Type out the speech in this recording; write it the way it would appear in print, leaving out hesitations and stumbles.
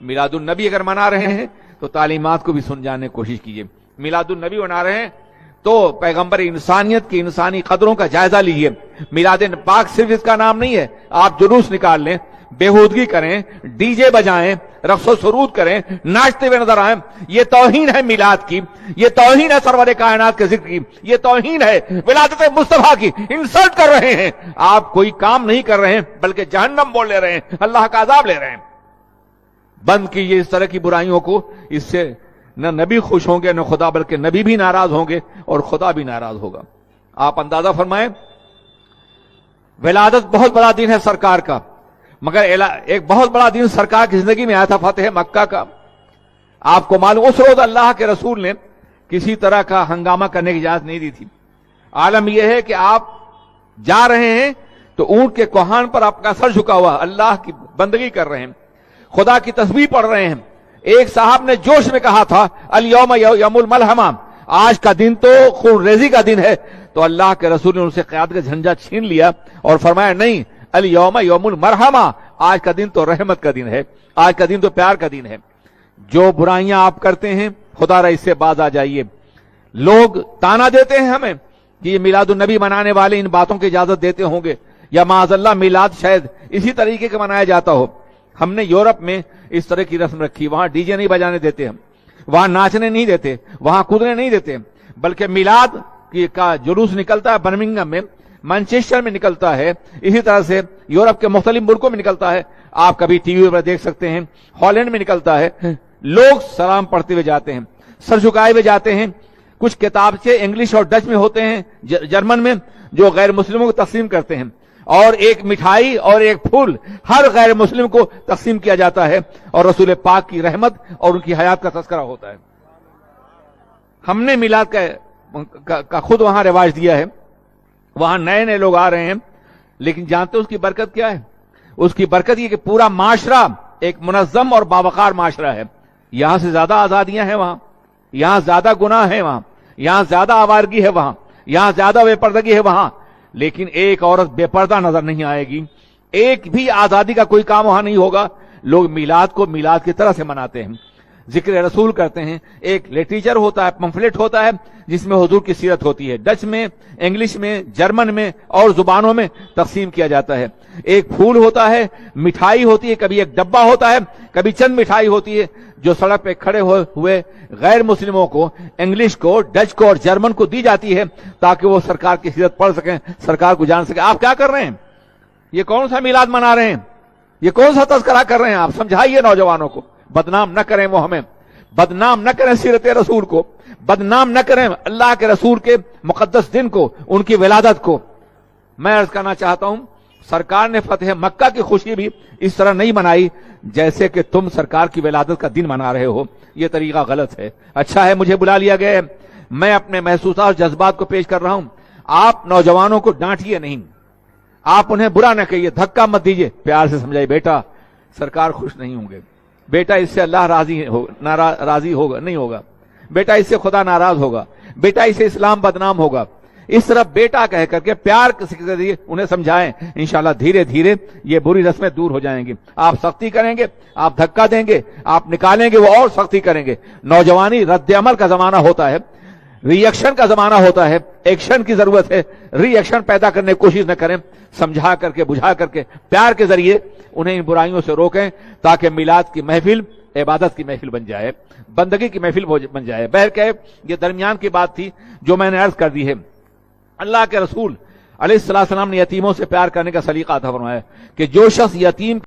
میلاد النبی اگر منا رہے ہیں تو تعلیمات کو بھی سن جانے کی کوشش کیجیے. میلاد النبی منا رہے ہیں تو پیغمبر انسانیت کی انسانی قدروں کا جائزہ لیجیے. میلاد پاک صرف اس کا نام نہیں ہے. آپ جلوس نکال لیں, بےہودگی کریں, ڈی جے بجائیں, رقص و سرود کریں, ناچتے ہوئے نظر آئیں, یہ توہین ہے میلاد کی, یہ توہین ہے سرور کائنات کے ذکر کی, یہ توہین ہے ولادت مصطفیٰ کی. انسلٹ کر رہے ہیں آپ, کوئی کام نہیں کر رہے ہیں بلکہ جہنم بول لے رہے ہیں, اللہ کا عذاب لے رہے ہیں. بند کیجیے اس طرح کی برائیوں کو. اس سے نہ نبی خوش ہوں گے نہ خدا, بلکہ نبی بھی ناراض ہوں گے اور خدا بھی ناراض ہوگا. آپ اندازہ فرمائیں, ولادت بہت بڑا دن ہے سرکار کا, مگر ایک بہت بڑا دن سرکار کی زندگی میں آیا تھا, فتح مکہ کا. آپ کو معلوم اس روز اللہ کے رسول نے کسی طرح کا ہنگامہ کرنے کی اجازت نہیں دی تھی. عالم یہ ہے کہ آپ جا رہے ہیں تو اونٹ کے کوہان پر آپ کا سر جھکا ہوا اللہ کی بندگی کر رہے ہیں, خدا کی تسبیح پڑھ رہے ہیں. ایک صاحب نے جوش میں کہا تھا الیوم یوم الملحمہ, آج کا دن تو خون ریزی کا دن ہے. تو اللہ کے رسول نے ان سے قیادت کا جھنجا چھین لیا اور فرمایا نہیں, الیوم یوم المرحمہ, آج کا دن تو رحمت کا دن ہے, آج کا دن تو پیار کا دن ہے. جو برائیاں آپ کرتے ہیں خدا را اس سے باز آ جائیے. لوگ تانا دیتے ہیں ہمیں کہ یہ میلاد النبی منانے والے ان باتوں کی اجازت دیتے ہوں گے, یا معاذ اللہ میلاد شاید اسی طریقے کا منایا جاتا ہو. ہم نے یورپ میں اس طرح کی رسم رکھی, وہاں ڈی جے نہیں بجانے دیتے, ہم وہاں ناچنے نہیں دیتے, وہاں کودنے نہیں دیتے, بلکہ میلاد کا جلوس نکلتا ہے برمنگھم میں, مانچسٹر میں نکلتا ہے, اسی طرح سے یورپ کے مختلف ملکوں میں نکلتا ہے. آپ کبھی ٹی وی پر دیکھ سکتے ہیں, ہالینڈ میں نکلتا ہے. لوگ سلام پڑھتے ہوئے جاتے ہیں, سر جھکائے ہوئے جاتے ہیں. کچھ کتابچے انگلش اور ڈچ میں ہوتے ہیں, جرمن میں, جو غیر مسلموں کو تقسیم کرتے ہیں, اور ایک مٹھائی اور ایک پھول ہر غیر مسلم کو تقسیم کیا جاتا ہے, اور رسول پاک کی رحمت اور ان کی حیات کا تذکرہ ہوتا ہے. ہم نے میلاد کا خود وہاں رواج دیا ہے. وہاں نئے نئے لوگ آ رہے ہیں, لیکن جانتے اس کی برکت کیا ہے؟ اس کی برکت یہ کہ پورا معاشرہ ایک منظم اور باوقار معاشرہ ہے. یہاں سے زیادہ آزادیاں ہیں وہاں, یہاں زیادہ گناہ ہیں وہاں, یہاں زیادہ آوارگی ہے وہاں, یہاں زیادہ بے پردگی ہے وہاں, لیکن ایک عورت بے پردہ نظر نہیں آئے گی. ایک بھی آزادی کا کوئی کام وہاں نہیں ہوگا. لوگ میلاد کو میلاد کی طرح سے مناتے ہیں, ذکر رسول کرتے ہیں. ایک لٹریچر ہوتا ہے, پمفلٹ ہوتا ہے جس میں حضور کی سیرت ہوتی ہے, ڈچ میں, انگلش میں, جرمن میں اور زبانوں میں تقسیم کیا جاتا ہے. ایک پھول ہوتا ہے, مٹھائی ہوتی ہے, کبھی ایک ڈبہ ہوتا ہے, کبھی چند مٹھائی ہوتی ہے, جو سڑک پہ کھڑے ہوئے غیر مسلموں کو, انگلش کو, ڈچ کو اور جرمن کو دی جاتی ہے تاکہ وہ سرکار کی سیرت پڑھ سکیں, سرکار کو جان سکیں. آپ کیا کر رہے ہیں؟ یہ کون سا میلاد منا رہے ہیں؟ یہ کون سا تذکرہ کر رہے ہیں؟ آپ سمجھائیے نوجوانوں کو. بدنام نہ کریں وہ ہمیں, بدنام نہ کریں سیرت رسول کو, بدنام نہ کریں اللہ کے رسول کے مقدس دن کو, ان کی ولادت کو. میں عرض کرنا چاہتا ہوں, سرکار نے فتح مکہ کی خوشی بھی اس طرح نہیں منائی جیسے کہ تم سرکار کی ولادت کا دن منا رہے ہو. یہ طریقہ غلط ہے. اچھا ہے مجھے بلا لیا گیا ہے, میں اپنے محسوسات اور جذبات کو پیش کر رہا ہوں. آپ نوجوانوں کو ڈانٹیے نہیں, آپ انہیں برا نہ کہیے, دھکا مت دیجیے, پیار سے سمجھائیے, بیٹا سرکار خوش نہیں ہوں گے, بیٹا اس سے اللہ راضی ہوگا نہیں ہوگا, بیٹا اس سے خدا ناراض ہوگا, بیٹا اس سے اسلام بدنام ہوگا. اس طرح بیٹا کہہ کر کے پیار کے ذریعے انہیں سمجھائیں. انشاءاللہ دھیرے دھیرے یہ بری رسمیں دور ہو جائیں گی. آپ سختی کریں گے, آپ دھکا دیں گے, آپ نکالیں گے, وہ اور سختی کریں گے. نوجوانی رد عمل کا زمانہ ہوتا ہے, ری ایکشن کا زمانہ ہوتا ہے. ایکشن کی ضرورت ہے, ری ایکشن پیدا کرنے کی کوشش نہ کریں. سمجھا کر کے, بجھا کر کے, پیار کے ذریعے انہیں ان برائیوں سے روکیں تاکہ میلاد کی محفل عبادت کی محفل بن جائے, بندگی کی محفل بن جائے. بہرکیف یہ درمیان کی بات تھی جو میں نے عرض کر دی ہے. اللہ کے رسول علیہ السلام نے یتیموں سے پیار کرنے کا سلیقہ عطا فرمایا کہ جو شخص یتیم